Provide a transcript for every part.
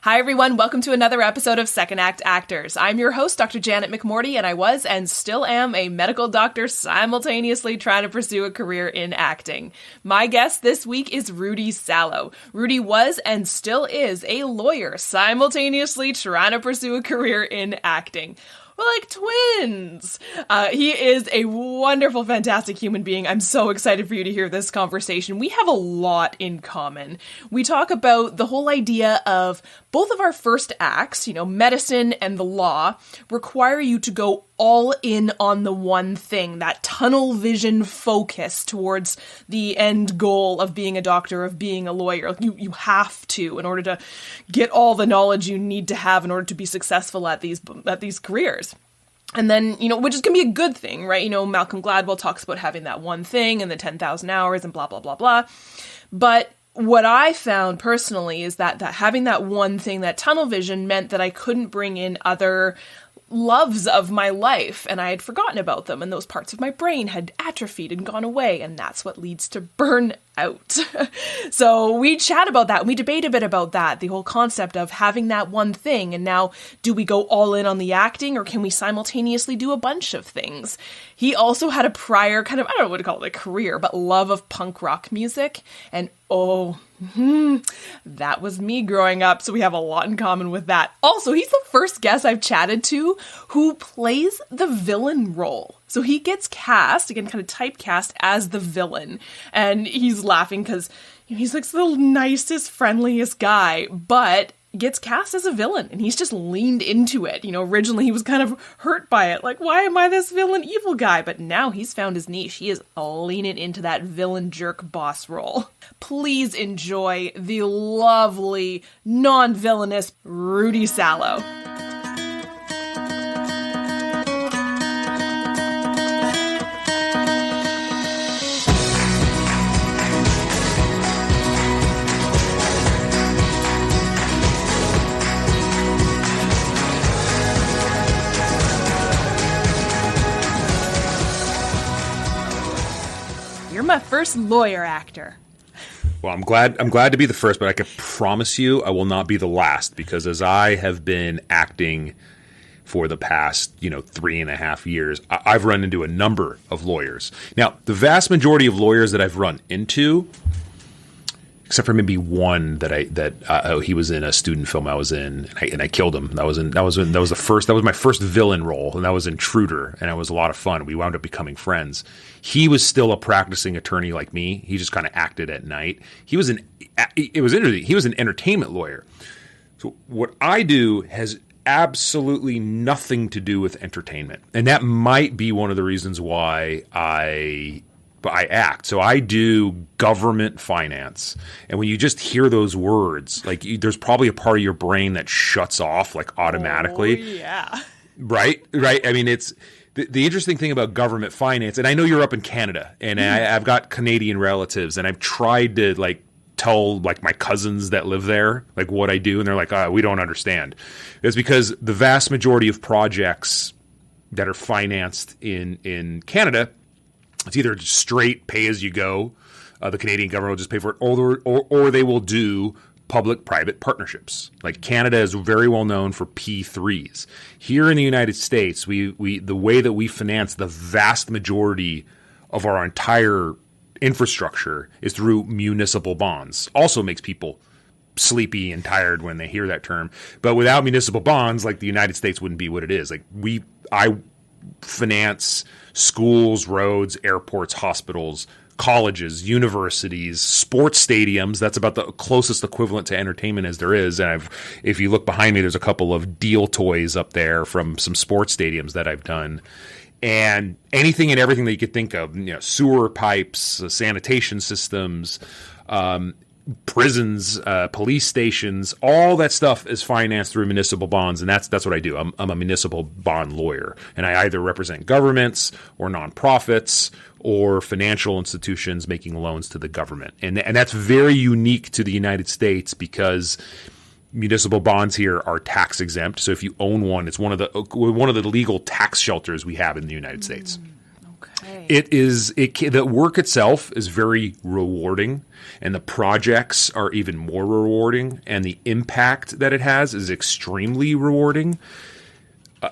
Hi, everyone. Welcome to another episode of Second Act Actors. I'm your host, Dr. Janet McMorty, and I was and still am a medical doctor simultaneously trying to pursue a career in acting. My guest this week is Rudy Salo. Rudy was and still is a lawyer simultaneously trying to pursue a career in acting. We're like twins. He is a wonderful, fantastic human being. I'm so excited for you to hear this conversation. We have a lot in common. We talk about the whole idea of both of our first acts, medicine and the law, require you to go all in on the one thing, that tunnel vision focus towards the end goal of being a doctor, of being a lawyer. You have to, in order to get all the knowledge you need to have in order to be successful at these careers. And then, which is going to be a good thing, right? Malcolm Gladwell talks about having that one thing and the 10,000 hours and blah, blah, blah, blah. But what I found personally is that having that one thing, that tunnel vision, meant that I couldn't bring in other loves of my life, and I had forgotten about them, and those parts of my brain had atrophied and gone away, and that's what leads to burnout. So we chat about that, and we debate a bit about that, the whole concept of having that one thing, and now, do we go all in on the acting, or can we simultaneously do a bunch of things? He also had a prior kind of, I don't know what to call it, a career, but love of punk rock music, and that was me growing up, so we have a lot in common with that. Also, he's the first guest I've chatted to who plays the villain role. So he gets cast, again, kind of typecast as the villain. And he's laughing because he's like the nicest, friendliest guy, but gets cast as a villain, and he's just leaned into it. Originally he was kind of hurt by it, like, why am I this villain evil guy? But now he's found his niche. He is leaning into that villain jerk boss role. Please enjoy the lovely, non-villainous Rudy Salo. You're my first lawyer actor. Well, I'm glad to be the first, but I can promise you I will not be the last, because as I have been acting for the past, 3.5 years, I've run into a number of lawyers. Now, the vast majority of lawyers that I've run into, except for maybe one that he was in a student film I was in, and I killed him. That was my first villain role, and that was Intruder, and it was a lot of fun. We wound up becoming friends. He was still a practicing attorney like me. He just kind of acted at night. It was interesting. He was an entertainment lawyer. So what I do has absolutely nothing to do with entertainment, and that might be one of the reasons why I act. So I do government finance. And when you just hear those words, there's probably a part of your brain that shuts off automatically. Oh, yeah. Right. I mean, it's the interesting thing about government finance. And I know you're up in Canada, and I've got Canadian relatives, and I've tried to tell my cousins that live there, what I do. And they're like, we don't understand. It's because the vast majority of projects that are financed in Canada, it's either straight pay as you go. The Canadian government will just pay for it, or they will do public-private partnerships. Canada is very well known for P3s. Here in the United States, we the way that we finance the vast majority of our entire infrastructure is through municipal bonds. Also makes people sleepy and tired when they hear that term. But without municipal bonds, the United States wouldn't be what it is. I finance schools, roads, airports, hospitals, colleges, universities, sports stadiums. That's about the closest equivalent to entertainment as there is. And if you look behind me, there's a couple of deal toys up there from some sports stadiums that I've done. And anything and everything that you could think of, sewer pipes, sanitation systems, prisons, police stations, all that stuff is financed through municipal bonds, and that's what I do. I'm a municipal bond lawyer, and I either represent governments or nonprofits or financial institutions making loans to the government. And that's very unique to the United States because municipal bonds here are tax exempt. So if you own one, it's one of the legal tax shelters we have in the United States. Okay. The work itself is very rewarding, and the projects are even more rewarding, and the impact that it has is extremely rewarding.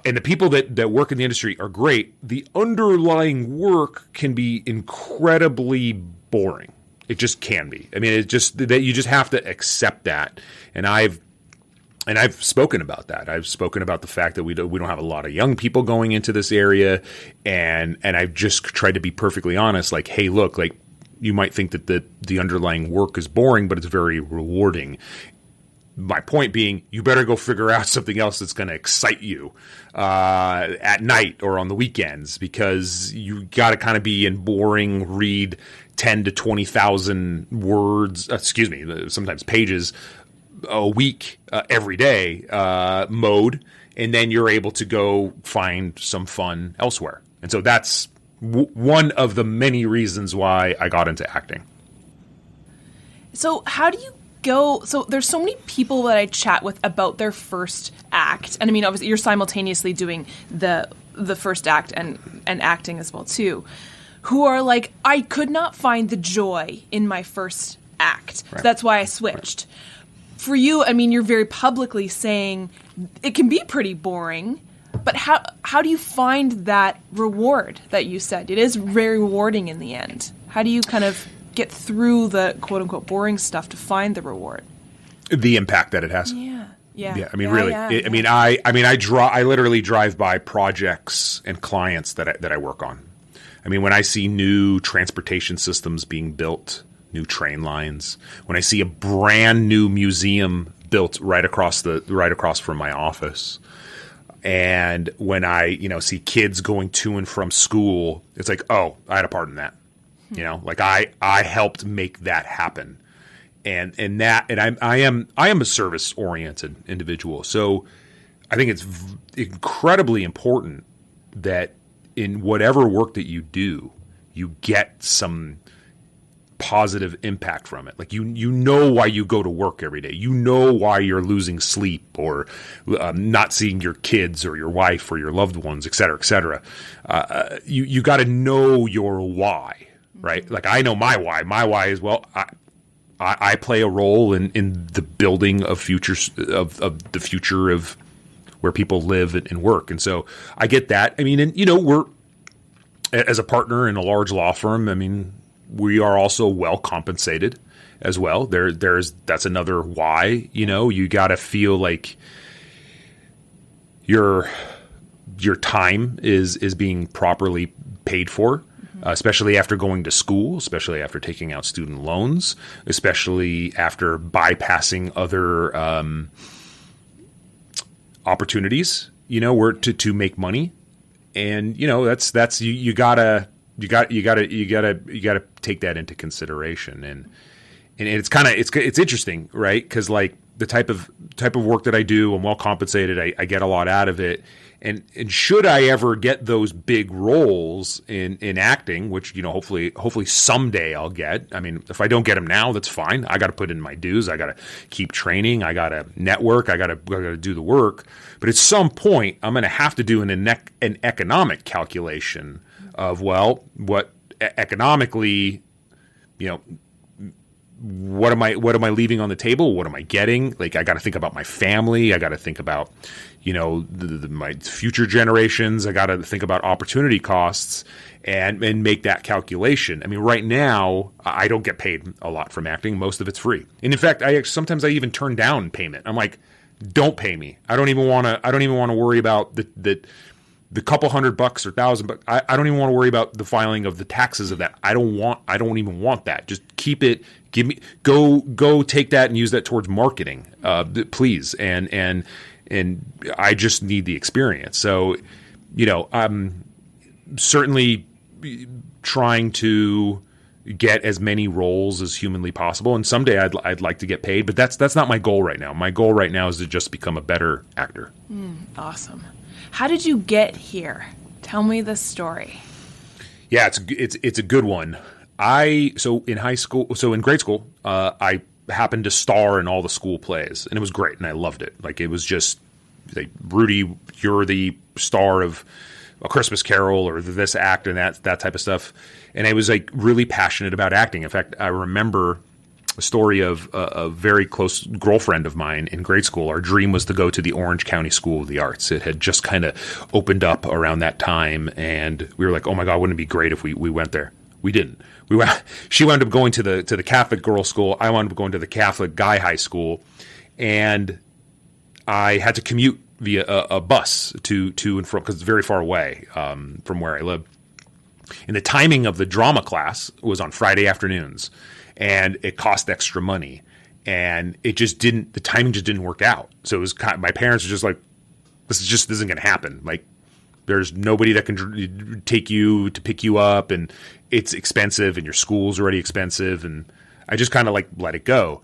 And the people that work in the industry are great. The underlying work can be incredibly boring. It just can be. I mean, it's just that you just have to accept that. And I've spoken about that. I've spoken about the fact that we don't have a lot of young people going into this area, and I've just tried to be perfectly honest. Like, hey, look, like you might think that the underlying work is boring, but it's very rewarding. My point being, you better go figure out something else that's going to excite you at night or on the weekends, because you got to kind of be in boring, read 10 to 20,000 words, sometimes pages a week every day mode, and then you're able to go find some fun elsewhere. And so that's one of the many reasons why I got into acting. So how do you go? So there's so many people that I chat with about their first act, and I mean, obviously you're simultaneously doing the first act and acting as well too, who are like, I could not find the joy in my first act. Right. So that's why I switched. Right. For you, I mean, you're very publicly saying it can be pretty boring, but how do you find that reward that you said? It is very rewarding in the end. How do you kind of get through the quote-unquote boring stuff to find the reward? The impact that it has. Yeah. I mean, really. I literally drive by projects and clients that I work on. I mean, when I see new transportation systems being built, new train lines, when I see a brand new museum built right across from my office, and when I see kids going to and from school, it's like, oh, I had a part in that. Like I helped make that happen. And I am a service oriented individual. So I think it's incredibly important that in whatever work that you do, you get some positive impact from it. Like you know why you go to work every day. You know why you're losing sleep or not seeing your kids or your wife or your loved ones, et cetera, et cetera. You got to know your why, right? Like I know my why. My why is, well, I play a role in the building of of the future of where people live and work. And so I get that. I mean, and we're, as a partner in a large law firm, I mean, we are also well compensated as well. That's another why. You got to feel like your time is being properly paid for, especially after going to school, especially after taking out student loans, especially after bypassing other opportunities, where to make money. And that's you gotta take that into consideration. And it's kind of it's interesting, right? Because like the type of work that I do, I'm well compensated. I get a lot out of it. And should I ever get those big roles in acting, which hopefully someday I'll get. I mean, if I don't get them now, that's fine. I got to put in my dues. I got to keep training. I got to network. I got to do the work. But at some point, I'm going to have to do an economic calculation of, well, what economically, what am I leaving on the table? What am I getting? Like, I got to think about my family. I got to think about, my future generations. I got to think about opportunity costs and make that calculation. I mean, right now, I don't get paid a lot from acting. Most of it's free. And in fact, sometimes I even turn down payment. I'm like, don't pay me. I don't even want to worry about the couple $100 or $1,000, but I don't even want to worry about the filing of the taxes of that. I don't even want that. Just keep it. Go take that and use that towards marketing, please. And I just need the experience. So, I'm certainly trying to get as many roles as humanly possible. And someday I'd like to get paid, but that's not my goal right now. My goal right now is to just become a better actor. Awesome. How did you get here? Tell me the story. Yeah, it's a good one. In grade school, I happened to star in all the school plays, and it was great, and I loved it. Like, it was just like, Rudy, you're the star of A Christmas Carol or this act and that type of stuff. And I was like really passionate about acting. In fact, I remember a story of a very close girlfriend of mine in grade school. Our dream was to go to the Orange County School of the Arts. It had just kind of opened up around that time, and we were like, oh my God, wouldn't it be great if we went there? We didn't. She wound up going to the Catholic girls' school. I wound up going to the Catholic guy high school, and I had to commute via a bus to and from, because it's very far away from where I live. And the timing of the drama class was on Friday afternoons, and it cost extra money, and the timing just didn't work out. So it was my parents were just like, this isn't going to happen. Like, there's nobody that can take you to pick you up, and it's expensive, and your school's already expensive. And I just kind of like let it go.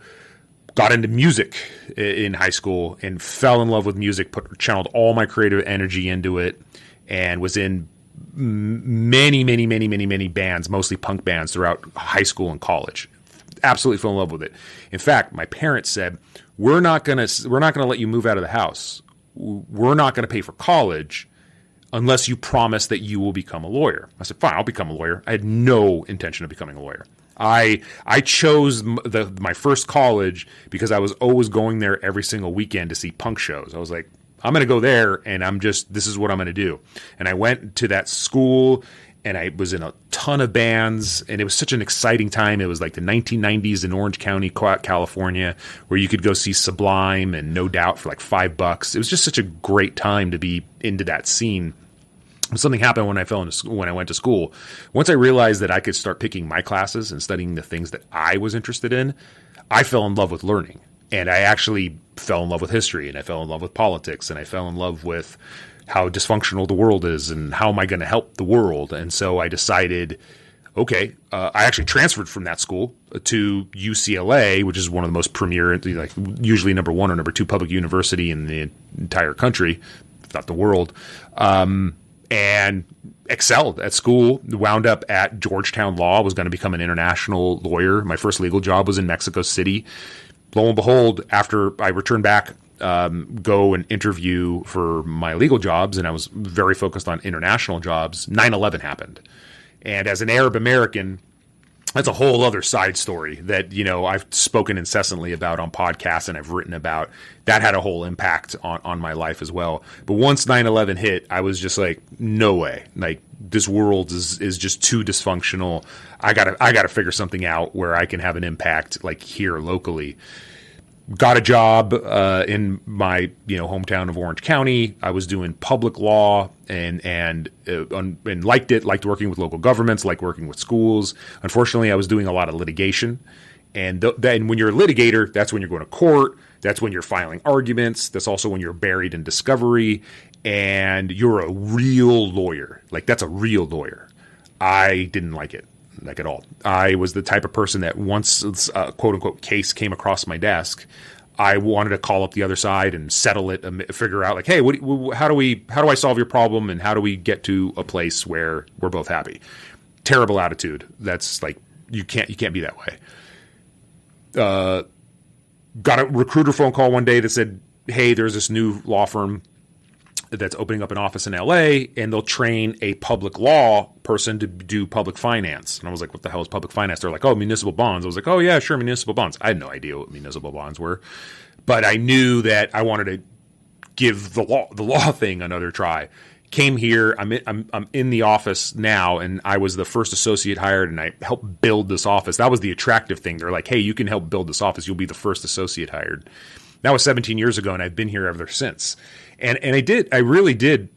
Got into music in high school and fell in love with music, channeled all my creative energy into it, and was in many bands, mostly punk bands throughout high school and college. Absolutely fell in love with it. In fact, my parents said, we're not going to let you move out of the house. We're not going to pay for college unless you promise that you will become a lawyer. I said, fine, I'll become a lawyer. I had no intention of becoming a lawyer. I chose my first college because I was always going there every single weekend to see punk shows. I was like, I'm going to go there, and this is what I'm going to do. And I went to that school, and I was in a ton of bands, and it was such an exciting time. It was like the 1990s in Orange County, California, where you could go see Sublime and No Doubt for like $5. It was just such a great time to be into that scene. Something happened when I went to school. Once I realized that I could start picking my classes and studying the things that I was interested in, I fell in love with learning. And I actually fell in love with history, and I fell in love with politics, and I fell in love with how dysfunctional the world is and how am I going to help the world. And so I decided, okay, I actually transferred from that school to UCLA, which is one of the most premier, like usually number 1 or number 2 public university in the entire country, if not the world, and excelled at school. Wound up at Georgetown Law, was going to become an international lawyer. My first legal job was in Mexico City. Lo and behold, after I returned back, go and interview for my legal jobs, and I was very focused on international jobs, 9/11 happened. And as an Arab American, that's a whole other side story that, I've spoken incessantly about on podcasts and I've written about. That had a whole impact on my life as well. But once 9/11 hit, I was just like, no way. Like, this world is just too dysfunctional. I gotta figure something out where I can have an impact, like here locally. Got a job in my hometown of Orange County. I was doing public law and liked it. Liked working with local governments. Liked working with schools. Unfortunately, I was doing a lot of litigation, and then when you're a litigator, that's when you're going to court. That's when you're filing arguments. That's also when you're buried in discovery, and you're a real lawyer. Like, that's a real lawyer. I didn't like it. Like, at all. I was the type of person that once a quote unquote case came across my desk, I wanted to call up the other side and settle it and figure out like, hey, how do I solve your problem, and how do we get to a place where we're both happy? Terrible attitude. That's like, you can't be that way. Got a recruiter phone call one day that said, hey, there's this new law firm that's opening up an office in LA, and they'll train a public law person to do public finance. And I was like, what the hell is public finance? They're like, oh, municipal bonds. I was like, oh yeah, sure, municipal bonds. I had no idea what municipal bonds were, but I knew that I wanted to give the law thing another try. Came here. I'm in the office now, and I was the first associate hired, and I helped build this office. That was the attractive thing. They're like, hey, you can help build this office. You'll be the first associate hired. That was 17 years ago, and I've been here ever since. And I really did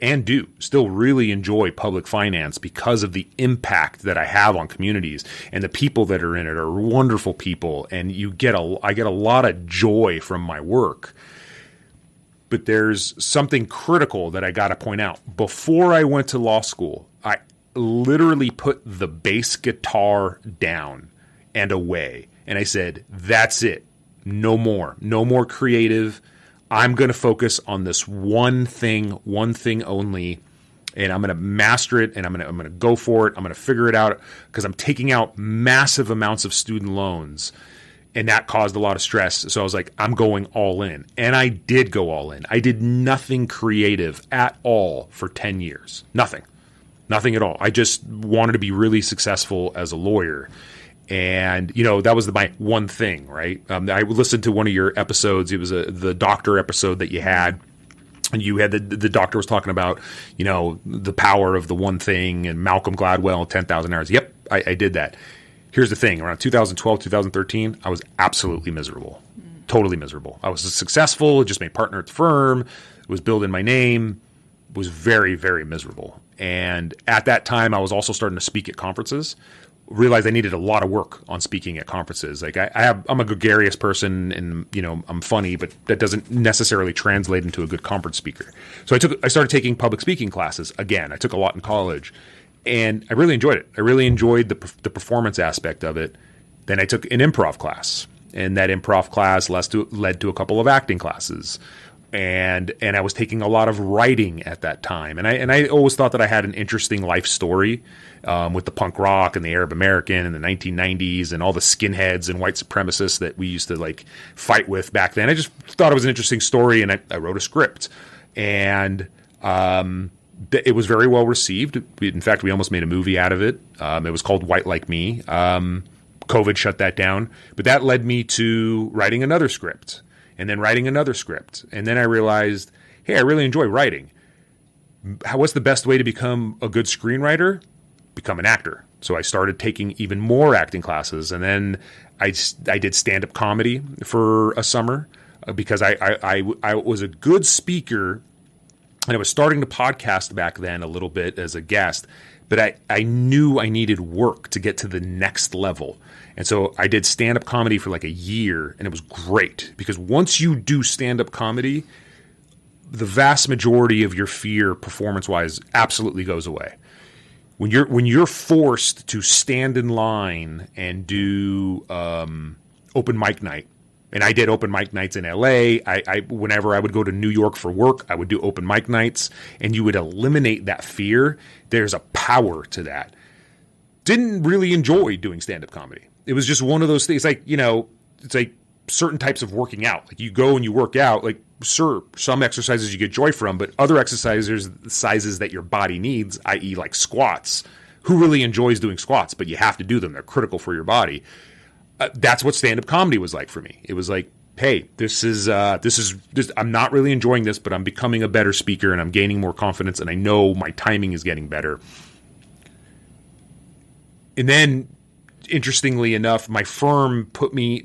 and do still really enjoy public finance because of the impact that I have on communities, and the people that are in it are wonderful people, and I get a lot of joy from my work. But there's something critical that I got to point out. Before I went to law school, I literally put the bass guitar down and away, and I said, that's it. No more creative. I'm going to focus on this one thing only, and I'm going to master it, and I'm going to go for it. I'm going to figure it out, because I'm taking out massive amounts of student loans, And that caused a lot of stress. So I was like, I'm going all in. And I did go all in. I did nothing creative at all for 10 years. Nothing at all. I just wanted to be really successful as a lawyer. And, that was my one thing, right? I listened to one of your episodes. It was the doctor episode that you had. And you had the doctor was talking about, the power of the one thing and Malcolm Gladwell, 10,000 hours. Yep, I did that. Here's the thing. Around 2012, 2013, I was absolutely miserable. Totally miserable. I was successful, just made partner at the firm, was building my name, was very, very miserable. And at that time, I was also starting to speak at conferences. Realized I needed a lot of work on speaking at conferences. Like I'm a gregarious person, and I'm funny, but that doesn't necessarily translate into a good conference speaker. So I started taking public speaking classes again. I took a lot in college, and I really enjoyed it. I really enjoyed the performance aspect of it. Then I took an improv class, and that improv class led to a couple of acting classes. And I was taking a lot of writing at that time. And I always thought that I had an interesting life story with the punk rock and the Arab American in the 1990s and all the skinheads and white supremacists that we used to fight with back then. I just thought it was an interesting story, and I wrote a script. And it was very well received. In fact, we almost made a movie out of it. It was called White Like Me. COVID shut that down. But that led me to writing another script. And then writing another script. And then I realized, hey, I really enjoy writing. What's the best way to become a good screenwriter? Become an actor. So I started taking even more acting classes. And then I did stand-up comedy for a summer because I was a good speaker. And I was starting to podcast back then a little bit as a guest. But I knew I needed work to get to the next level. And so I did stand-up comedy for a year, and it was great because once you do stand-up comedy, the vast majority of your fear performance-wise absolutely goes away. When you're forced to stand in line and do open mic night, and I did open mic nights in LA. Whenever I would go to New York for work, I would do open mic nights, and you would eliminate that fear. There's a power to that. Didn't really enjoy doing stand-up comedy. It was just one of those things. It's like certain types of working out. Like you go and you work out. Like, sure, some exercises you get joy from, but other exercises that your body needs, i.e., like squats. Who really enjoys doing squats? But you have to do them. They're critical for your body. That's what stand-up comedy was like for me. It was like, hey, this is I'm not really enjoying this, but I'm becoming a better speaker and I'm gaining more confidence, and I know my timing is getting better. And then, interestingly enough, my law firm put me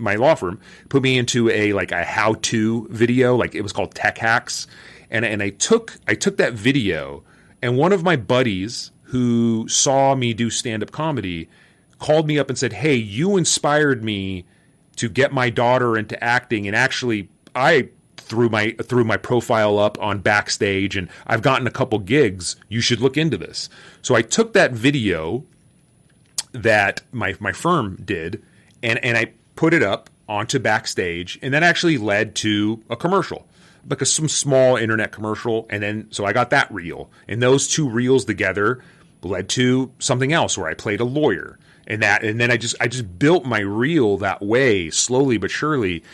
into a how-to video. Like, it was called Tech Hacks. And I took that video, and one of my buddies who saw me do stand-up comedy called me up and said, hey, you inspired me to get my daughter into acting. And actually, I threw my profile up on Backstage, and I've gotten a couple gigs. You should look into this. So I took that video that my firm did, and I put it up onto Backstage, and that actually led to a commercial, like some small internet commercial. And then, so I got that reel, and those two reels together led to something else where I played a lawyer, and then I just built my reel that way, slowly but surely,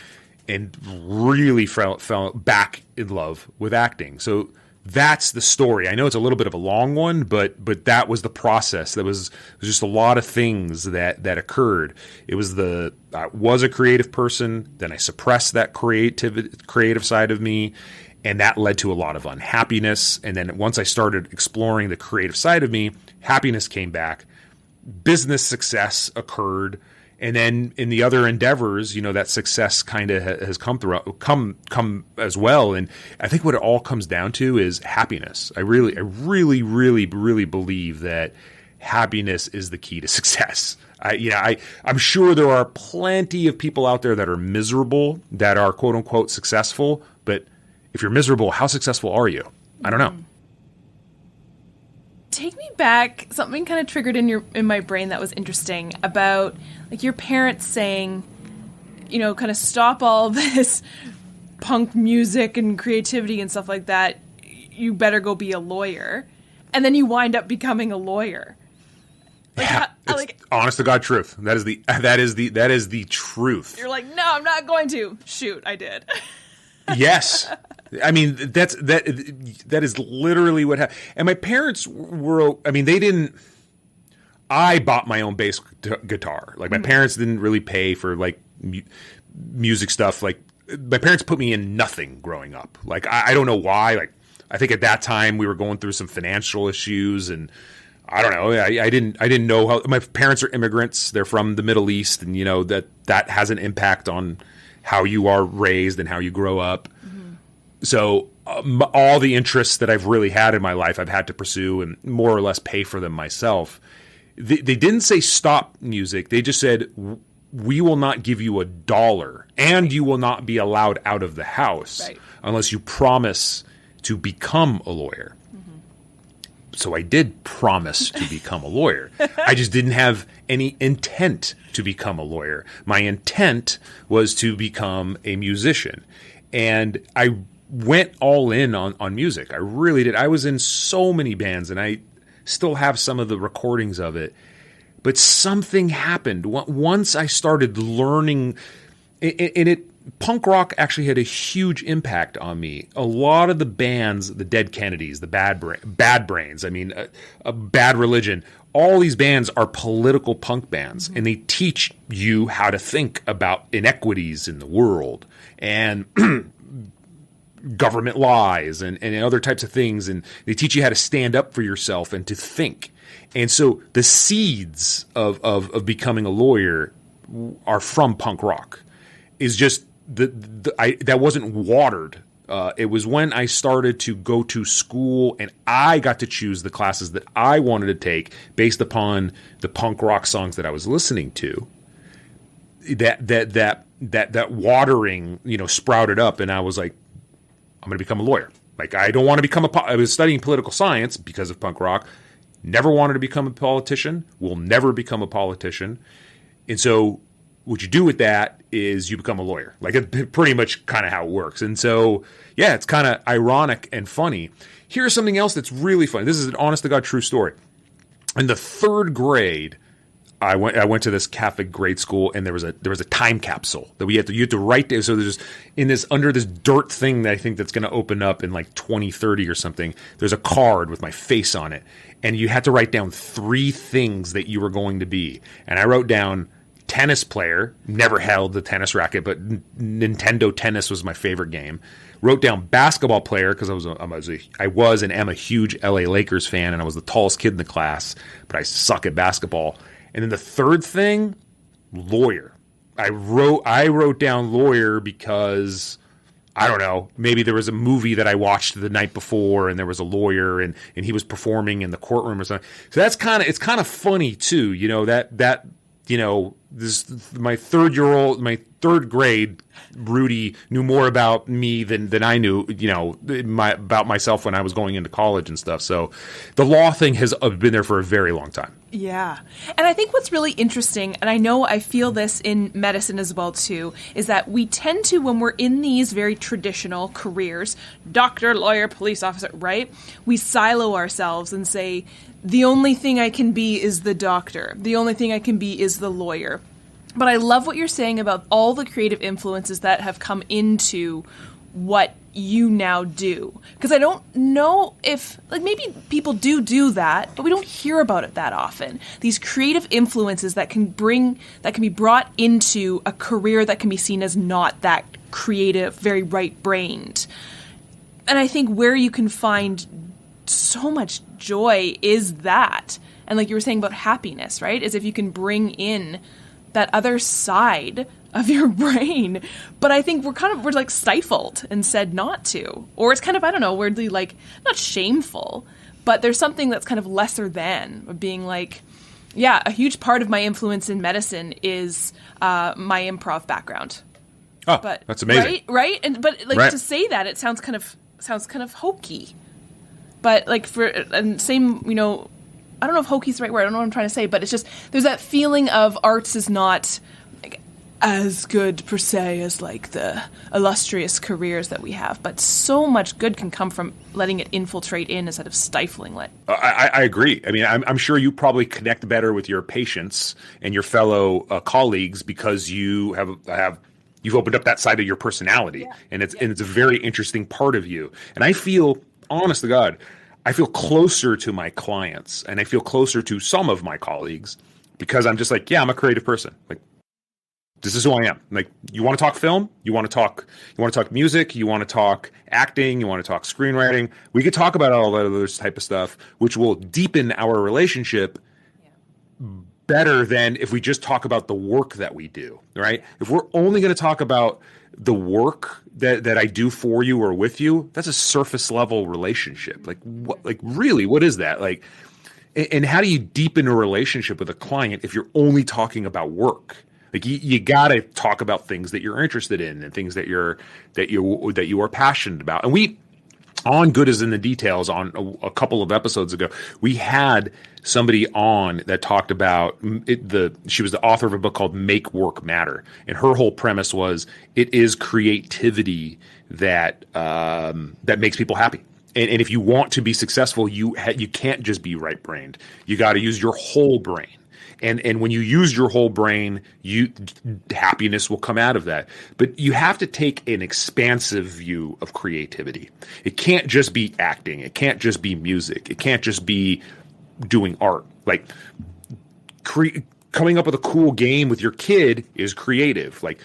and really fell back in love with acting. So that's the story. I know it's a little bit of a long one, but that was the process. There was just a lot of things that occurred. It was I was a creative person, then I suppressed that creative side of me, and that led to a lot of unhappiness. And then once I started exploring the creative side of me, happiness came back, business success occurred. And then in the other endeavors, that success kind of has come as well. And I think what it all comes down to is happiness. I really believe that happiness is the key to success. I'm sure there are plenty of people out there that are miserable, that are quote unquote successful. But if you're miserable, how successful are you? I don't know. Take me back. Something kind of triggered in my brain that was interesting about like your parents saying, kind of stop all this punk music and creativity and stuff like that. You better go be a lawyer. And then you wind up becoming a lawyer. Like, Honest to God truth. That is the truth. You're like, no, I'm not going to. Shoot, I did. Yes. I mean, that is literally what happened. And my parents were, I mean, they didn't, I bought my own bass guitar. Like, my parents didn't really pay for, like, music stuff. Like, my parents put me in nothing growing up. Like, I don't know why. Like, I think at that time we were going through some financial issues, and I don't know. I didn't know how. My parents are immigrants. They're from the Middle East, and, you know, that has an impact on how you are raised and how you grow up. So all the interests that I've really had in my life, I've had to pursue and more or less pay for them myself. They didn't say stop music. They just said, we will not give you $1 and you will not be allowed out of the house unless you promise to become a lawyer. So I did promise to become a lawyer. I just didn't have any intent to become a lawyer. My intent was to become a musician. And I went all in on music. I really did. I was in so many bands, and I still have some of the recordings of it. But something happened. Once I started learning, punk rock actually had a huge impact on me. A lot of the bands, the Dead Kennedys, the Bad Brains, I mean, a Bad Religion, all these bands are political punk bands, and they teach you how to think about inequities in the world and government lies and other types of things, and they teach you how to stand up for yourself and to think. And so the seeds of becoming a lawyer are from punk rock. Is just that wasn't watered. It was when I started to go to school and I got to choose the classes that I wanted to take based upon the punk rock songs that I was listening to. That watering, you know, sprouted up, and I was like, I'm going to become a lawyer. Like, I don't want to become I was studying political science because of punk rock. Never wanted to become a politician. Will never become a politician. And so what you do with that is you become a lawyer. Like, it's pretty much kind of how it works. And so, yeah, it's kind of ironic and funny. Here's something else that's really funny. This is an honest to God true story. In the 3rd grade, I went to this Catholic grade school, and there was a time capsule that you had to write down. So there's under this dirt thing that I think that's going to open up in like 2030 or something. There's a card with my face on it, and you had to write down 3 things that you were going to be. And I wrote down tennis player. Never held the tennis racket, but Nintendo Tennis was my favorite game. Wrote down basketball player because I was and am a huge LA Lakers fan, and I was the tallest kid in the class, but I suck at basketball. And then the 3rd thing, lawyer. I wrote down lawyer because, I don't know, maybe there was a movie that I watched the night before and there was a lawyer and he was performing in the courtroom or something. So it's kind of funny too, you know, that you know, my 3rd grade Rudy knew more about me than I knew, you know, about myself when I was going into college and stuff. So the law thing has been there for a very long time. Yeah. And I think what's really interesting, and I know I feel this in medicine as well too, is that we tend to, when we're in these very traditional careers, doctor, lawyer, police officer, right? We silo ourselves and say, the only thing I can be is the doctor. The only thing I can be is the lawyer. But I love what you're saying about all the creative influences that have come into what you now do. Because I don't know if, like, maybe people do that, but we don't hear about it that often. These creative influences that can be brought into a career that can be seen as not that creative, very right-brained. And I think where you can find so much joy is that. And like you were saying about happiness, right? Is if you can bring in that other side of your brain. But I think we're like stifled and said not to. Or it's kind of, I don't know, weirdly like, not shameful, but there's something that's kind of lesser than being like, yeah, a huge part of my influence in medicine is my improv background. Oh, but, that's amazing. Right? But like to say that, it sounds kind of hokey. But like and same, you know, I don't know if hokey's the right word. I don't know what I'm trying to say, but it's just, there's that feeling of arts is not, like, as good per se as like the illustrious careers that we have, but so much good can come from letting it infiltrate in instead of stifling it. I agree. I mean, I'm sure you probably connect better with your patients and your fellow colleagues because you you've opened up that side of your personality, and it's a very interesting part of you. And I feel, honest to God, I feel closer to my clients and I feel closer to some of my colleagues because I'm just like, yeah, I'm a creative person. Like, this is who I am. Like, you want to talk film? You want to talk music? You want to talk acting? You want to talk screenwriting? We could talk about all that other type of stuff, which will deepen our relationship better than if we just talk about the work that we do, right? If we're only going to talk about the work that I do for you or with you, that's a surface level relationship. Like, what? Like, really, what is that? Like, and how do you deepen a relationship with a client if you're only talking about work? Like, you got to talk about things that you're interested in and things that you are passionate about. And we, on Good Is in the Details, on a couple of episodes ago, we had somebody on that talked about she was the author of a book called Make Work Matter. And her whole premise was it is creativity that makes people happy. And if you want to be successful, you can't just be right-brained. You got to use your whole brain. And when you use your whole brain, happiness will come out of that. But you have to take an expansive view of creativity. It can't just be acting. It can't just be music. It can't just be doing art. Like, coming up with a cool game with your kid is creative. Like,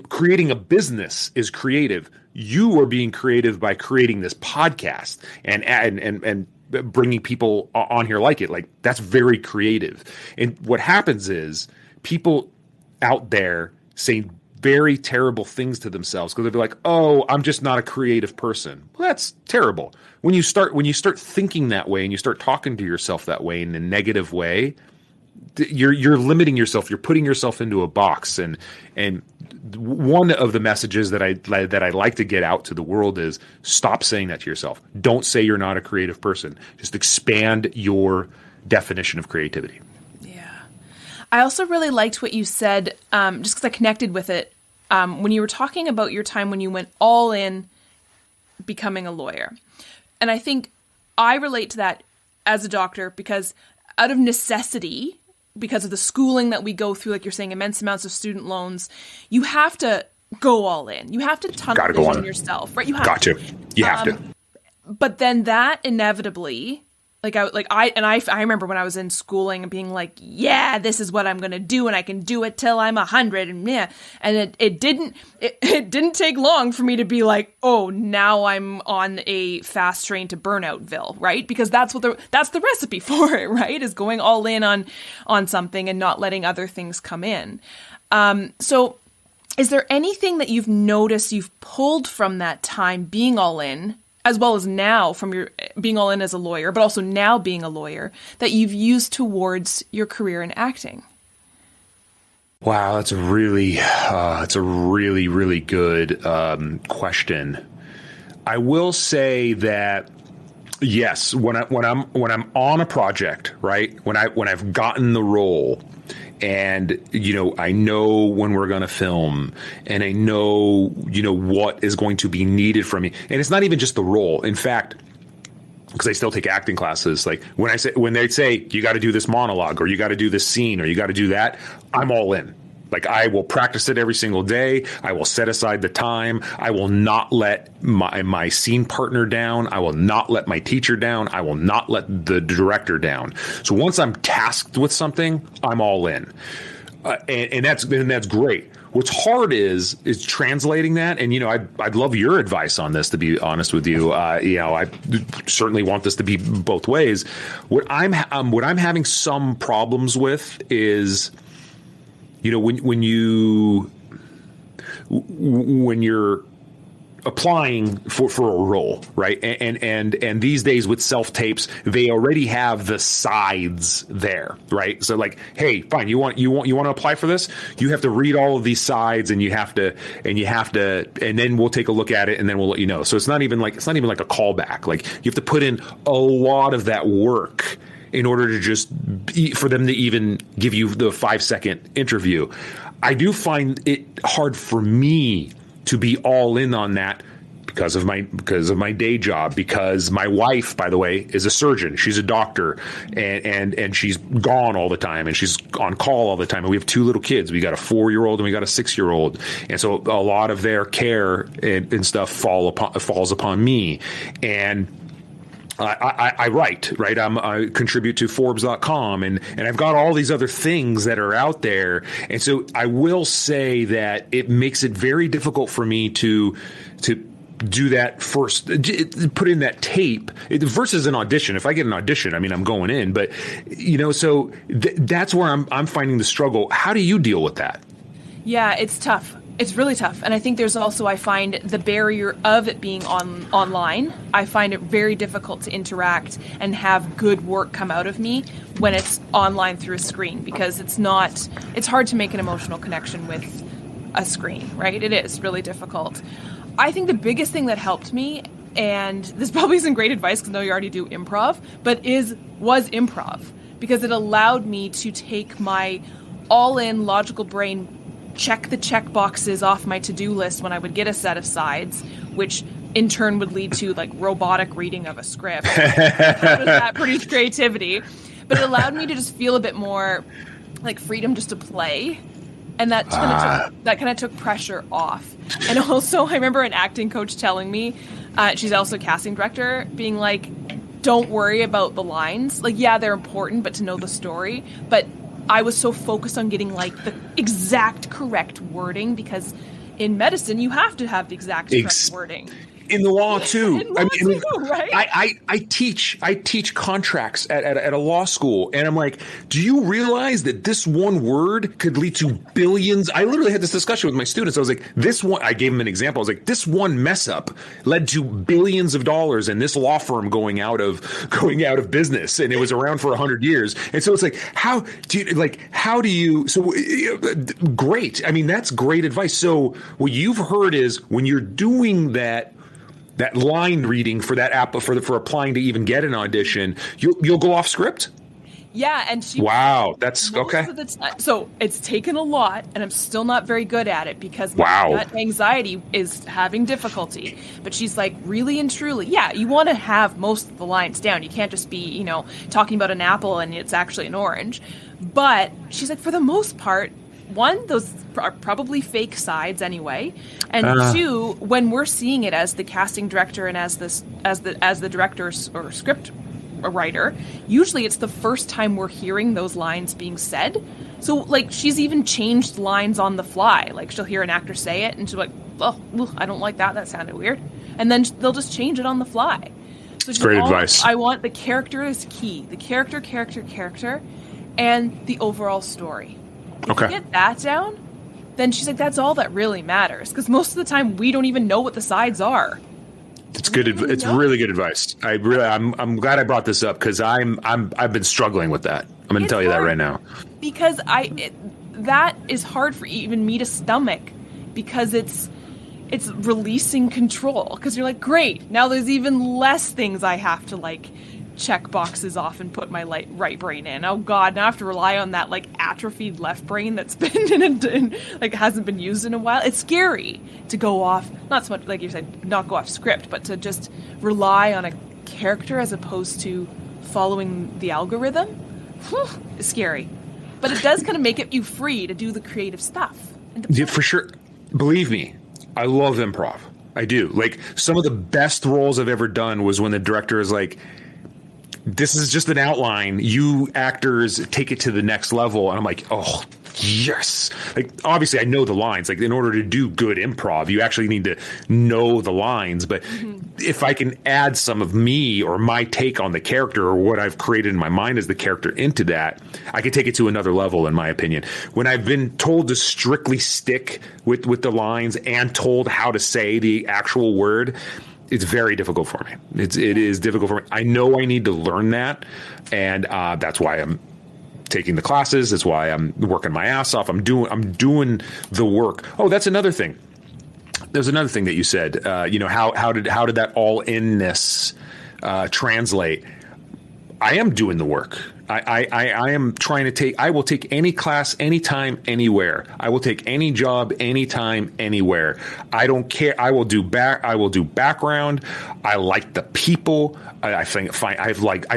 creating a business is creative. You are being creative by creating this podcast and bringing people on here like it. Like, that's very creative. And what happens is people out there say very terrible things to themselves because they'll be like, oh, I'm just not a creative person. Well, that's terrible. When you start thinking that way and you start talking to yourself that way in a negative way, you're limiting yourself. You're putting yourself into a box. And one of the messages that I like to get out to the world is stop saying that to yourself. Don't say you're not a creative person. Just expand your definition of creativity. Yeah. I also really liked what you said, just because I connected with it, when you were talking about your time when you went all in becoming a lawyer. And I think I relate to that as a doctor because out of necessity, because of the schooling that we go through, like you're saying, immense amounts of student loans, you have to go all in. You have to tunnel vision yourself, right? You have to. You have to. But then that inevitably, I remember when I was in schooling and being like, yeah, this is what I'm going to do, and I can do it till I'm 100, and yeah. And it didn't take long for me to be like, oh, now I'm on a fast train to Burnoutville, right? Because that's the recipe for it, right? Is going all in on something and not letting other things come in. So is there anything that you've noticed you've pulled from that time being all in, as well as now from your being all in as a lawyer, but also now being a lawyer, that you've used towards your career in acting? Wow, that's a really good question. I will say that yes, when I'm on a project, right? When I've gotten the role, and I know when we're going to film, and I know what is going to be needed from me, and it's not even just the role. In fact, because I still take acting classes, like when they say you got to do this monologue, or you got to do this scene, or you got to do that, I'm all in. Like, I will practice it every single day. I will set aside the time. I will not let my scene partner down. I will not let my teacher down. I will not let the director down. So once I'm tasked with something, I'm all in. And that's great. What's hard is translating that. And, I'd love your advice on this, to be honest with you. I certainly want this to be both ways. What I'm having some problems with is, when you're applying for a role, right? And these days with self-tapes, they already have the sides there, right? So like, hey, fine, you want to apply for this? You have to read all of these sides, and and then we'll take a look at it, and then we'll let you know. So it's not even like a callback. Like, you have to put in a lot of that work in order to for them to even give you the 5-second interview. I do find it hard for me to be all in on that because of my day job, because my wife, by the way, is a surgeon. She's a doctor, and she's gone all the time, and she's on call all the time. And we have 2 little kids. We got a 4-year-old and we got a 6-year-old. And so a lot of their care and stuff falls upon me. And I write, right? I contribute to Forbes.com, and I've got all these other things that are out there. And so I will say that it makes it very difficult for me to do that first, put in that tape versus an audition. If I get an audition, I mean, I'm going in, but so that's where I'm finding the struggle. How do you deal with that? Yeah, it's tough. It's really tough. And I think there's also, I find the barrier of it being online. I find it very difficult to interact and have good work come out of me when it's online through a screen, because it's hard to make an emotional connection with a screen, right? It is really difficult. I think the biggest thing that helped me, and this probably isn't great advice because I know you already do improv, but was improv, because it allowed me to take my all-in logical brain, check the check boxes off my to-do list when I would get a set of sides, which in turn would lead to like robotic reading of a script. That produced creativity, but it allowed me to just feel a bit more like freedom just to play. And that kind of took pressure off. And also, I remember an acting coach telling me, she's also a casting director, being like, don't worry about the lines. Like, yeah, they're important, but to know the story. But I was so focused on getting like the exact correct wording, because in medicine, you have to have the exact correct wording. In the law too. Right? I teach contracts at a law school, and I'm like, do you realize that this one word could lead to billions? I literally had this discussion with my students. I was like, I gave them an example. I was like, this one mess up led to billions of dollars and this law firm going out of business, and it was around for 100 years. And so it's like, great. I mean, that's great advice. So what you've heard is when you're doing that line reading for that app for applying to even get an audition, you'll go off script. Yeah, and that's okay. So it's taken a lot, and I'm still not very good at it because my gut anxiety is having difficulty. But she's like, really and truly, yeah, you want to have most of the lines down. You can't just be, talking about an apple and it's actually an orange. But she's like, for the most part, one, those are probably fake sides anyway, and 2, when we're seeing it as the casting director and as the director or script writer, usually it's the first time we're hearing those lines being said. So like, she's even changed lines on the fly. Like, she'll hear an actor say it and she'll be like, oh, I don't like that. That sounded weird. And then they'll just change it on the fly. So great advice. I want the character is key. The character, and the overall story. If you get that down, then she's like, that's all that really matters. Because most of the time, we don't even know what the sides are. It's good. It's really good advice. I'm glad I brought this up, because I've been struggling with that. I'm going to tell you that right now. Because that is hard for even me to stomach, because it's releasing control. Because you're like, great, now there's even less things I have to like check boxes off and put my right brain in. Oh God, now I have to rely on that like atrophied left brain that's been like hasn't been used in a while. It's scary to go off, not so much like you said, not go off script, but to just rely on a character as opposed to following the algorithm. It's scary, but it does kind of make you free to do the creative stuff. Yeah, for sure. Believe me, I love improv. I do. Like, some of the best roles I've ever done was when the director is like, this is just an outline. You actors take it to the next level. And I'm like, oh, yes. Like, obviously, I know the lines. Like, in order to do good improv, you actually need to know the lines. But if I can add some of me or my take on the character, or what I've created in my mind as the character, into that, I can take it to another level, in my opinion. When I've been told to strictly stick with the lines and told how to say the actual word, it's very difficult for me. It is difficult for me. I know I need to learn that, and that's why I'm taking the classes. That's why I'm working my ass off. I'm doing the work. Oh, that's another thing. There's another thing that you said. How did that all inness translate? I am doing the work. I am trying to I will take any class, anytime, anywhere. I will take any job, anytime, anywhere. I don't care. I will do background. I like the people. I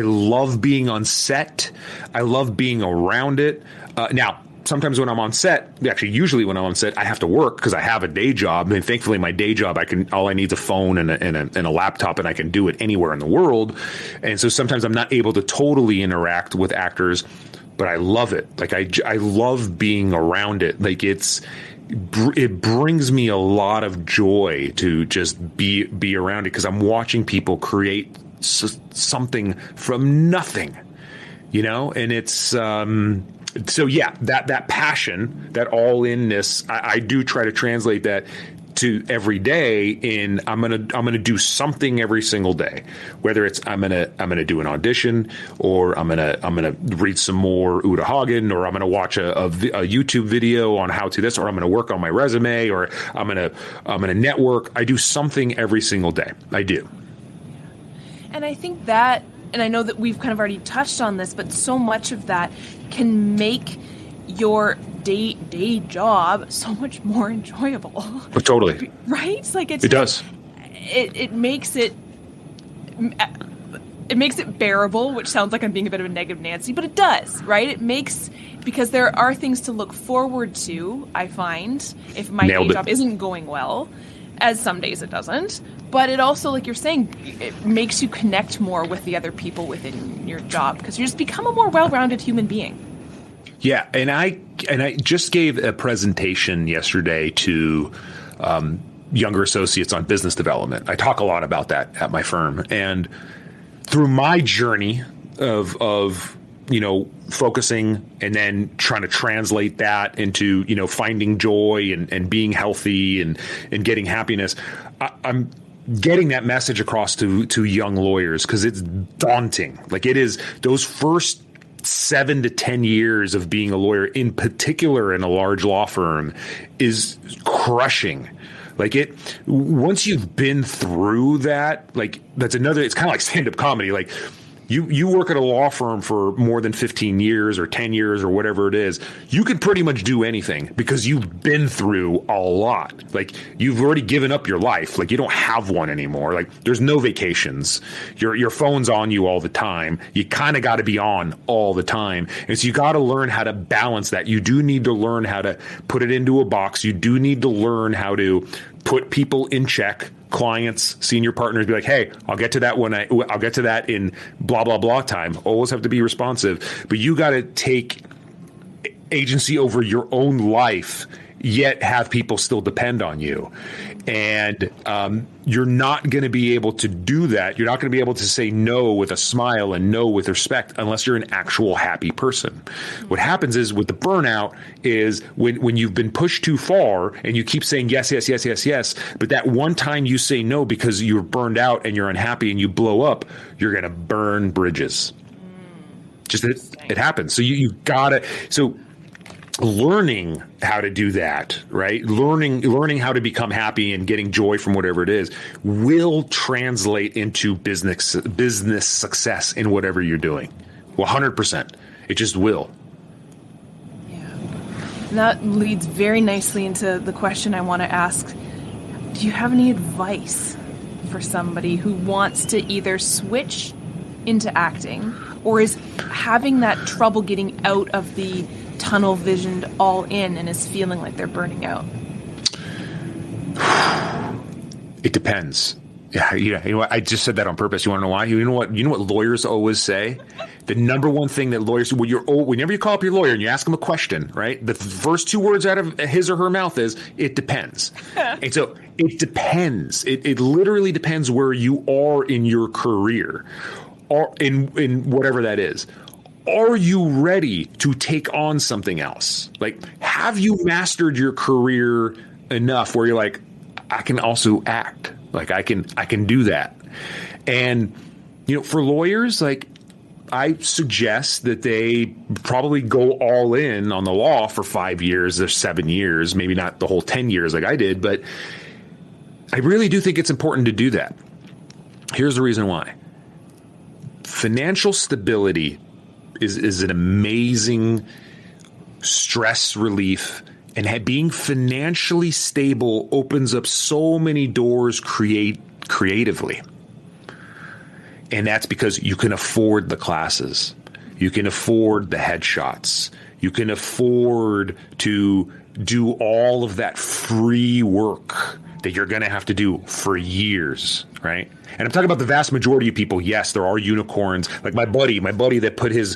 love being on set. I love being around it. Now, sometimes when I'm on set, actually, usually when I'm on set, I have to work because I have a day job. And thankfully, my day job, all I need is a phone and a laptop, and I can do it anywhere in the world. And so sometimes I'm not able to totally interact with actors, but I love it. Like I love being around it. Like it brings me a lot of joy to just be around it because I'm watching people create something from nothing, and it's. So yeah, that passion, that all inness, I do try to translate that to every day in I'm gonna do something every single day, whether it's I'm gonna do an audition, or I'm gonna read some more Uta Hagen, or I'm gonna watch a YouTube video on how to this, or I'm gonna work on my resume, or I'm gonna network. I do something every single day. I do. And I think that, and I know that we've kind of already touched on this, but so much of that can make your day job so much more enjoyable. Oh, totally. Right? Like it does. It makes it bearable, which sounds like I'm being a bit of a negative Nancy, but it does, right? It makes, because there are things to look forward to, I find, if my day job isn't going well, as some days it doesn't. But it also, like you're saying, it makes you connect more with the other people within your job because you just become a more well-rounded human being. Yeah, and I just gave a presentation yesterday to younger associates on business development. I talk a lot about that at my firm, and through my journey of focusing and then trying to translate that into finding joy and being healthy and getting happiness, I'm getting that message across to young lawyers because it's daunting. Like it is, those first 7 to 10 years of being a lawyer, in particular in a large law firm, is crushing. Like once you've been through that, like it's kind of like stand-up comedy. Like you work at a law firm for more than 15 years or 10 years or whatever it is, you can pretty much do anything because you've been through a lot. Like you've already given up your life. Like you don't have one anymore. Like there's no vacations. Your phone's on you all the time. You kind of got to be on all the time. And so you got to learn how to balance that. You do need to learn how to put it into a box. You do need to learn how to put people in check, clients, senior partners, be like, hey, I'll get to that in blah, blah, blah time. Always have to be responsive. But you got to take agency over your own life, yet have people still depend on you. And you're not going to be able to do that. You're not going to be able to say no with a smile and no with respect unless you're an actual happy person. What happens is with the burnout is when you've been pushed too far and you keep saying yes, yes, yes, yes, yes, but that one time you say no because you're burned out and you're unhappy and you blow up, you're going to burn bridges. Just it happens. So you gotta, learning how to do that, right? Learning how to become happy and getting joy from whatever it is will translate into business success in whatever you're doing. 100%. It just will. Yeah. And that leads very nicely into the question I want to ask. Do you have any advice for somebody who wants to either switch into acting or is having that trouble getting out of the tunnel visioned all in and is feeling like they're burning out? It depends. Yeah, you know what? I just said that on purpose. You want to know why? You know what lawyers always say? The number one thing that lawyers, whenever you call up your lawyer and you ask him a question, right? The first two words out of his or her mouth is, it depends. And so it depends. It literally depends where you are in your career or in whatever that is. Are you ready to take on something else? Like, have you mastered your career enough where you're like, I can also act. Like I can do that. And, for lawyers, like I suggest that they probably go all in on the law for 5 years or 7 years, maybe not the whole 10 years like I did, but I really do think it's important to do that. Here's the reason why. Financial stability is an amazing stress relief, and being financially stable opens up so many doors creatively. And that's because you can afford the classes. You can afford the headshots. You can afford to do all of that free work that you're going to have to do for years, right? And I'm talking about the vast majority of people. Yes, there are unicorns. Like my buddy that put his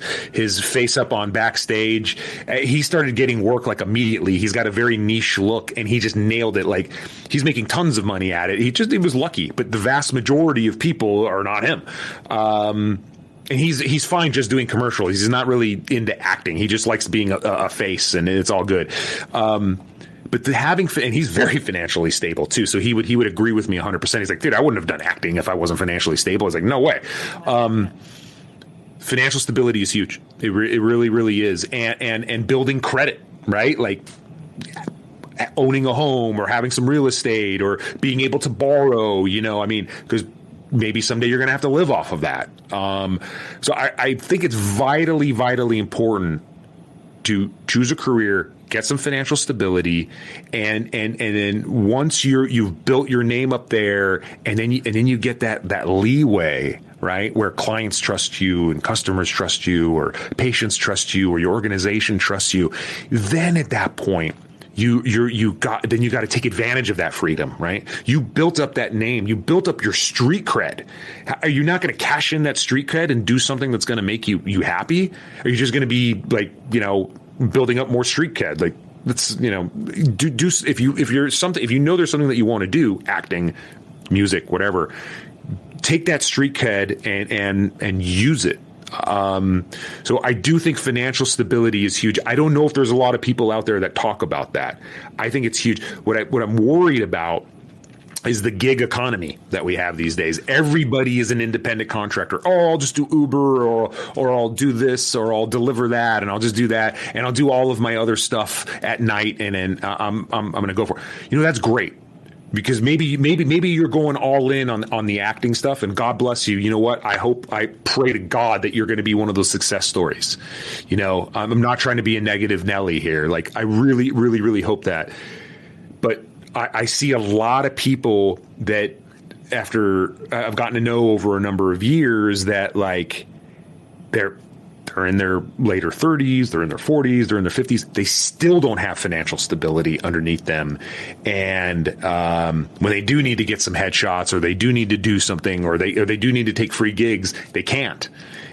face up on Backstage, he started getting work like immediately. He's got a very niche look, and he just nailed it. Like, he's making tons of money at it. He was lucky, but the vast majority of people are not him. And he's fine just doing commercials. He's not really into acting. He just likes being a face, and it's all good. But and he's very financially stable too. So he would agree with me 100%. He's like, dude, I wouldn't have done acting if I wasn't financially stable. I was like, no way. Financial stability is huge. It really, really is. And building credit, right? Like owning a home or having some real estate or being able to borrow, because maybe someday you're going to have to live off of that. So I think it's vitally, vitally important to choose a career, get some financial stability, and then once you've built your name up there, and then you get that leeway, right, where clients trust you and customers trust you or patients trust you or your organization trusts you, then at that point you got to take advantage of that freedom, right? You built up that name, you built up your street cred. Are you not going to cash in that street cred and do something that's going to make you happy? Are you just going to be like, building up more street cred? Like, let's, do if you know there's something that you want to do, acting, music, whatever, take that street cred and use it. So I do think financial stability is huge. I don't know if there's a lot of people out there that talk about that. I think it's huge. What I'm worried about is the gig economy that we have these days. Everybody is an independent contractor. Oh, I'll just do Uber or I'll do this or I'll deliver that and I'll just do that and I'll do all of my other stuff at night and then I'm going to go for it. That's great. Because maybe you're going all in on the acting stuff, and God bless you. You know what? I pray to God that you're going to be one of those success stories. I'm not trying to be a negative Nelly here. Like, I really, really, really hope that. But I see a lot of people that, after I've gotten to know over a number of years, that like they're in their later 30s, they're in their 40s, they're in their 50s. They still don't have financial stability underneath them. And when they do need to get some headshots, or they do need to do something, or they do need to take free gigs, they can't.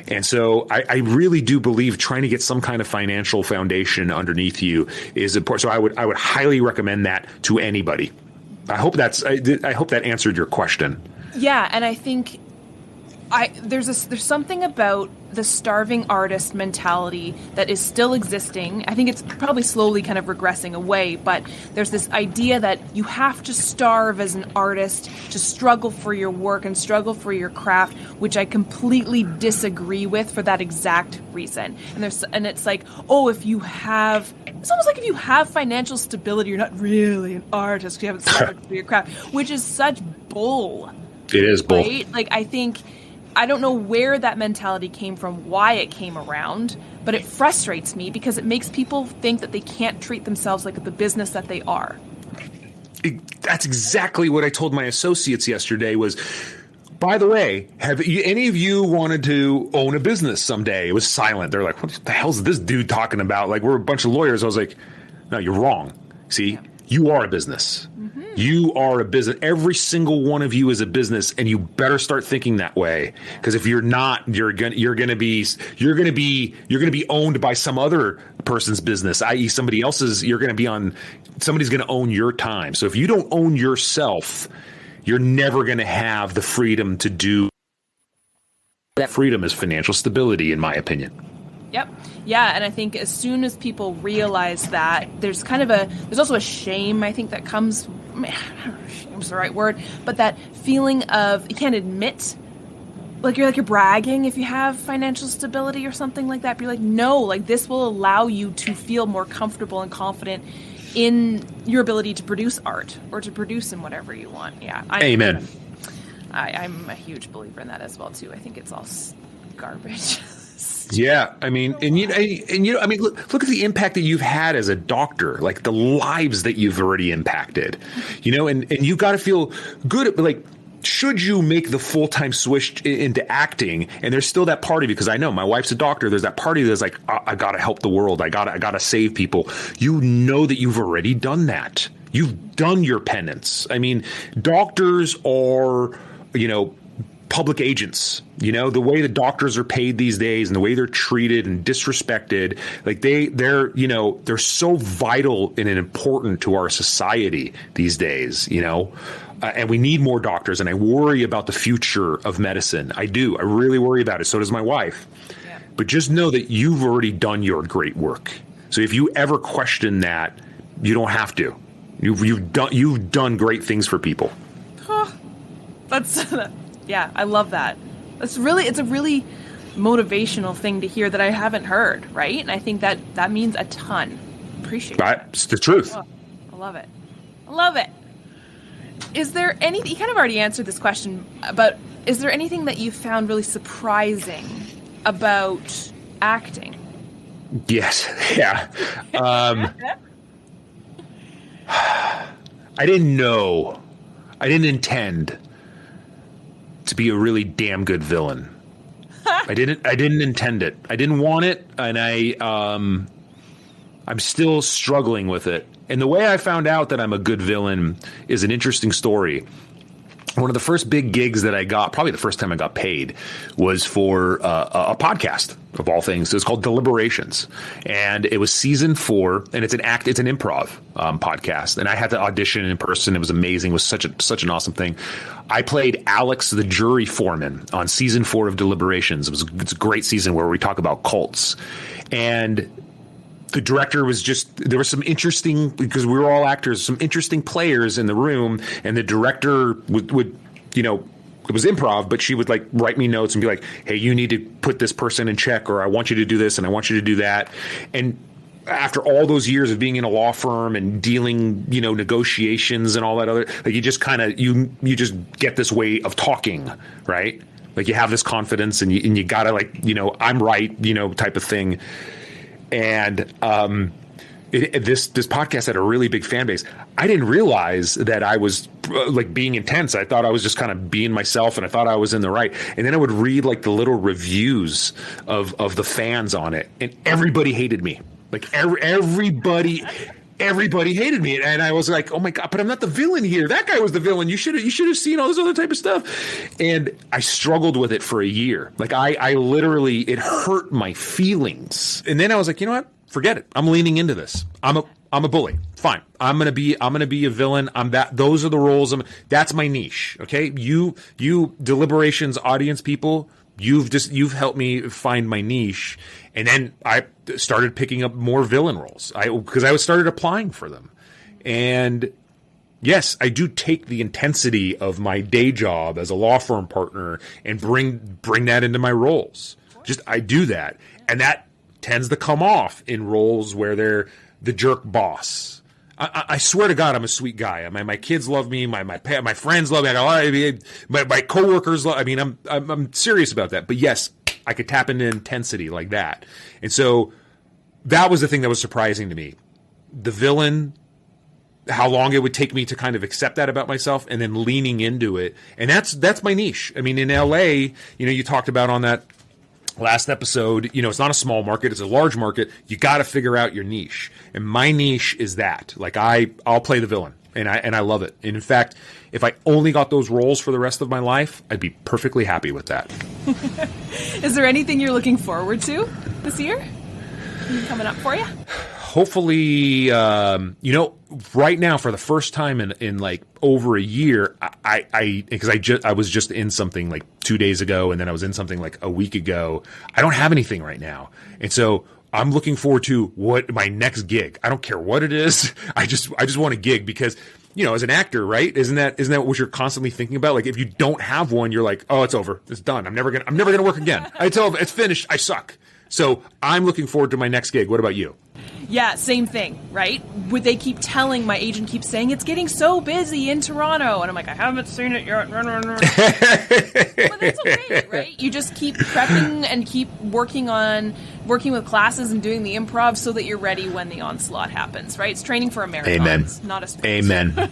And so I really do believe trying to get some kind of financial foundation underneath you is important. So I would highly recommend that to anybody. I hope that answered your question. Yeah, and I think there's something about the starving artist mentality that is still existing. I think it's probably slowly kind of regressing away, but there's this idea that you have to starve as an artist to struggle for your work and struggle for your craft, which I completely disagree with for that exact reason. And it's like, it's almost like if you have financial stability, you're not really an artist because you haven't starved for your craft, which is such bull. It is bull. Right? Like, I don't know where that mentality came from, why it came around, but it frustrates me because it makes people think that they can't treat themselves like the business that they are. That's exactly what I told my associates yesterday was, by the way, have any of you wanted to own a business someday? It was silent. They're like, what the hell's this dude talking about? Like, we're a bunch of lawyers. I was like, no, you're wrong. See, you are a business. Mm-hmm. You are a business. Every single one of you is a business, and you better start thinking that way. Because if you're not, you're gonna be owned by some other person's business, i.e., somebody else's. Somebody's gonna own your time. So if you don't own yourself, you're never gonna have the freedom to do. That freedom is financial stability, in my opinion. Yep. Yeah, and I think as soon as people realize that, there's also a shame, I think, that comes, shame's the right word, but that feeling of, you can't admit, you're bragging if you have financial stability or something like that, but you're like, no, this will allow you to feel more comfortable and confident in your ability to produce art or to produce in whatever you want. Yeah. Amen. I'm a huge believer in that as well, too. I think it's all garbage. Yeah, I mean, I mean, look at the impact that you've had as a doctor, like the lives that you've already impacted, and you got to feel good. Like, should you make the full-time switch into acting, and there's still that part of you, because I know my wife's a doctor, there's that part of you that's like, I got to help the world. I got to save people. You know that you've already done that. You've done your penance. I mean, doctors are, public agents, the way the doctors are paid these days and the way they're treated and disrespected, like they're so vital and important to our society these days, and we need more doctors. And I worry about the future of medicine. I do. I really worry about it. So does my wife. Yeah. But just know that you've already done your great work. So if you ever question that, you don't have to. You've done great things for people. Huh. Yeah, I love that. It's a really motivational thing to hear that I haven't heard, right? And I think that means a ton. Appreciate that. It's the truth. Oh, I love it. I love it. Is there anything, you kind of already answered this question, but is there anything that you found really surprising about acting? Yes. Yeah. I didn't know. I didn't intend to be a really damn good villain. I didn't intend it. I didn't want it, and I'm still struggling with it. And the way I found out that I'm a good villain is an interesting story. One of the first big gigs that I got, probably the first time I got paid, was for a podcast of all things. It was called Deliberations, and it was season 4, and it's an improv podcast. And I had to audition in person. It was amazing. It was such an awesome thing. I played Alex, the jury foreman, on season 4 of Deliberations. It's a great season where we talk about cults, and the director was there was some interesting, because we were all actors, some interesting players in the room, and the director would it was improv, but she would like write me notes and be like, hey, you need to put this person in check, or I want you to do this and I want you to do that. And after all those years of being in a law firm and dealing, negotiations and all that other, like you just kind of, you just get this way of talking, right? Like you have this confidence and you gotta like, I'm right, type of thing. And this podcast had a really big fan base. I didn't realize that I was like being intense. I thought I was just kind of being myself, and I thought I was in the right. And then I would read like the little reviews of the fans on it, and everybody hated me. Like everybody hated me, and I was like, "Oh my god!" But I'm not the villain here. That guy was the villain. You should have seen all this other type of stuff. And I struggled with it for a year. Like I literally, it hurt my feelings. And then I was like, you know what? Forget it. I'm leaning into this. I'm a bully. Fine. I'm gonna be a villain. Those are the roles. That's my niche. Okay. You Deliberations audience people. You've helped me find my niche. And then I started picking up more villain roles because I started applying for them. And yes, I do take the intensity of my day job as a law firm partner and bring that into my roles. I do that. And that tends to come off in roles where they're the jerk boss. I swear to God, I'm a sweet guy. My kids love me. My friends love me. My coworkers love. I mean, I'm serious about that. But yes, I could tap into intensity like that. And so that was the thing that was surprising to me. The villain, how long it would take me to kind of accept that about myself, and then leaning into it. And that's my niche. I mean, in LA, you talked about on that last episode, it's not a small market, it's a large market. You got to figure out your niche. And my niche is that. Like I'll play the villain, and I love it. And in fact, if I only got those roles for the rest of my life, I'd be perfectly happy with that. Is there anything you're looking forward to this year? Coming up for you? Hopefully, right now for the first time in like over a year, I was just in something like 2 days ago, and then I was in something like a week ago. I don't have anything right now, and so I'm looking forward to what my next gig. I don't care what it is. I just want a gig because, as an actor, right? Isn't that what you're constantly thinking about? Like if you don't have one, you're like, oh, it's over. It's done. I'm never gonna work again. It's finished. I suck. So I'm looking forward to my next gig. What about you? Yeah, same thing, right? Would they keep telling, my agent keeps saying, it's getting so busy in Toronto. And I'm like, I haven't seen it yet. But that's okay, right? You just keep prepping and keep working with classes and doing the improv so that you're ready when the onslaught happens, right? It's training for a marathon. Amen. Not a sprint. Amen.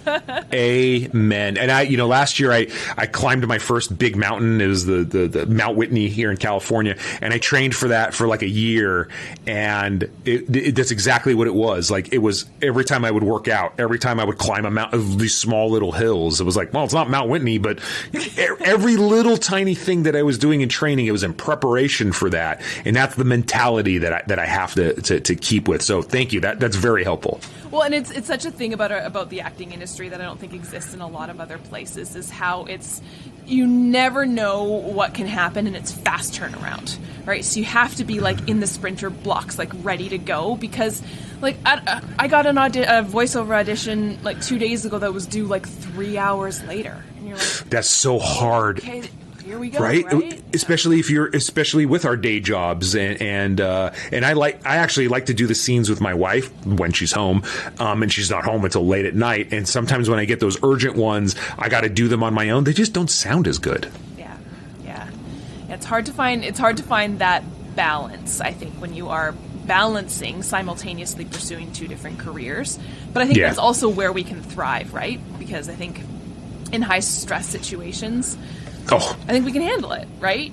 Amen. And last year I climbed my first big mountain. It was the Mount Whitney here in California. And I trained for that for like a year. And that's exactly what it was. Like, it was every time I would work out, every time I would climb a mountain, these small little hills, it was like, well, it's not Mount Whitney, but every little tiny thing that I was doing in training, it was in preparation for that. And that's the mentality that I have to keep with. So thank you. That's very helpful. Well, and it's such a thing about the acting industry that I don't think exists in a lot of other places, is how you never know what can happen, and it's fast turnaround, right? So you have to be like in the sprinter blocks, like ready to go, because like I got a voiceover audition like 2 days ago that was due like 3 hours later, and you're like, that's so hard. Okay, here we go, right? Especially with our day jobs, and I actually like to do the scenes with my wife when she's home, and she's not home until late at night. And sometimes when I get those urgent ones, I got to do them on my own. They just don't sound as good. Yeah. It's hard to find that balance, I think, when you are balancing simultaneously pursuing two different careers. But I think that's also where we can thrive, right? Because I think in high stress situations, I think we can handle it, right?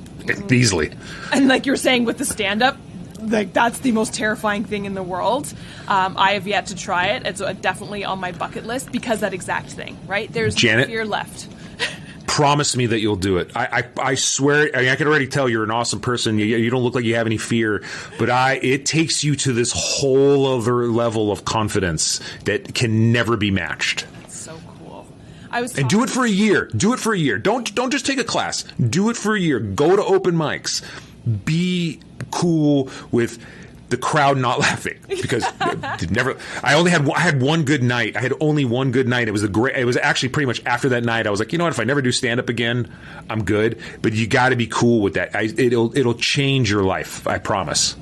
Easily. And like you're saying with the stand-up, like that's the most terrifying thing in the world. I have yet to try it. It's definitely on my bucket list because that exact thing, right? There's no fear left. Promise me that you'll do it. I swear. I mean, I can already tell you're an awesome person. You don't look like you have any fear, but it takes you to this whole other level of confidence that can never be matched. So cool. And do it for a year. Do it for a year. Don't just take a class. Do it for a year. Go to open mics. Be cool with the crowd not laughing, because I had one good night. I had only one good night. It was actually pretty much after that night I was like, you know what, if I never do stand up again, I'm good. But you got to be cool with that. It'll change your life, I promise.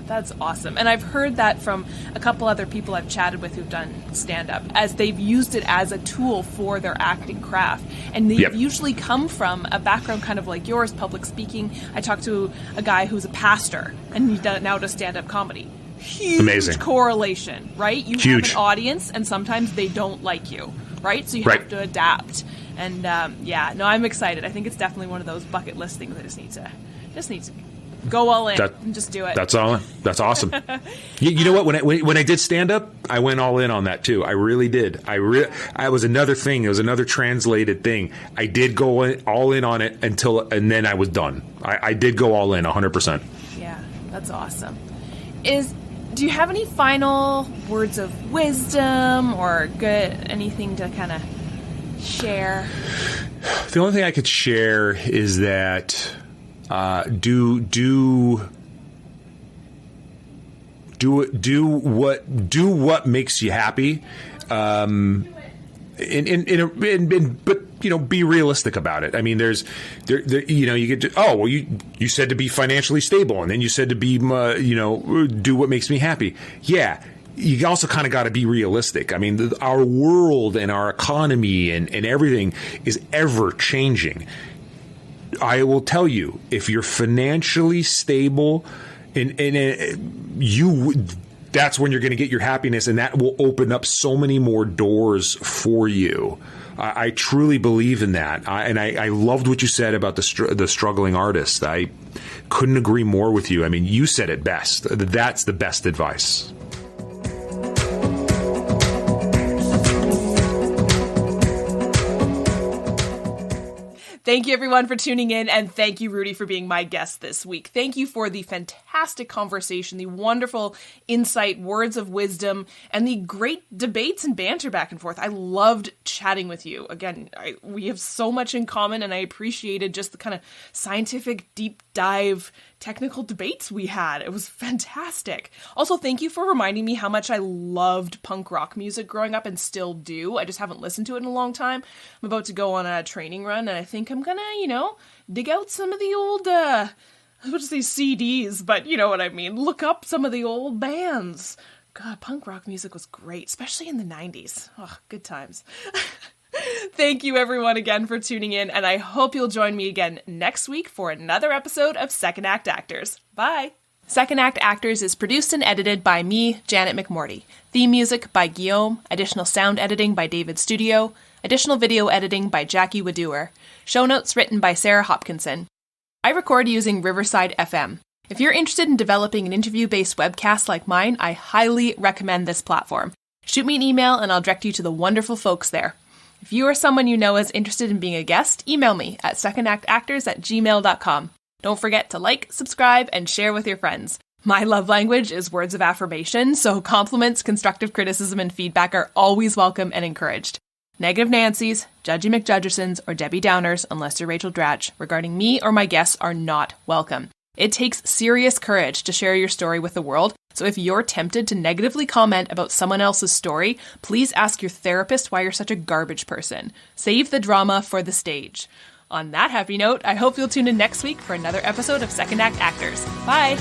That's awesome. And I've heard that from a couple other people I've chatted with who've done stand-up, as they've used it as a tool for their acting craft. And they've usually come from a background kind of like yours, public speaking. I talked to a guy who's a pastor, and he now does stand-up comedy. Huge Amazing correlation, right? You have an audience, and sometimes they don't like you, right? So you have to adapt. And I'm excited. I think it's definitely one of those bucket list things I just need to go all in and just do it. That's all in. That's awesome. You know what? When I did stand up, I went all in on that too. I really did. I was another thing. It was another translated thing. I did go all in on it and then I was done. I did go all in 100%. Yeah, that's awesome. Do you have any final words of wisdom or anything to kind of share? The only thing I could share is that do what makes you happy, but be realistic about it. I mean, you get to, you said to be financially stable, and then you said to be do what makes me happy. Yeah. You also kind of got to be realistic. I mean, our world and our economy and everything is ever changing. I will tell you, if you're financially stable, that's when you're going to get your happiness, and that will open up so many more doors for you. I truly believe in that, and I loved what you said about the struggling artist. I couldn't agree more with you. I mean, you said it best. That's the best advice. Thank you, everyone, for tuning in, and thank you, Rudy, for being my guest this week. Thank you for the fantastic conversation, the wonderful insight, words of wisdom, and the great debates and banter back and forth. I loved chatting with you. Again, we have so much in common, and I appreciated just the kind of scientific, deep dive, technical debates we had. It was fantastic. Also, thank you for reminding me how much I loved punk rock music growing up and still do. I just haven't listened to it in a long time. I'm about to go on a training run, and I think I'm gonna, dig out some of the old, I was about to say CDs, but you know what I mean. Look up some of the old bands. God, punk rock music was great, especially in the 90s. Oh, good times. Thank you everyone again for tuning in, and I hope you'll join me again next week for another episode of Second Act Actors. Bye! Second Act Actors is produced and edited by me, Janet McMorty. Theme music by Guillaume, additional sound editing by David Studio, additional video editing by Jackie Wadoer, show notes written by Sarah Hopkinson. I record using Riverside FM. If you're interested in developing an interview-based webcast like mine, I highly recommend this platform. Shoot me an email and I'll direct you to the wonderful folks there. If you or someone you know is interested in being a guest, email me at secondactactors@gmail.com. Don't forget to like, subscribe, and share with your friends. My love language is words of affirmation, so compliments, constructive criticism, and feedback are always welcome and encouraged. Negative Nancys, Judgy McJudgersons, or Debbie Downers, unless you're Rachel Dratch, regarding me or my guests are not welcome. It takes serious courage to share your story with the world, so if you're tempted to negatively comment about someone else's story, please ask your therapist why you're such a garbage person. Save the drama for the stage. On that happy note, I hope you'll tune in next week for another episode of Second Act Actors. Bye!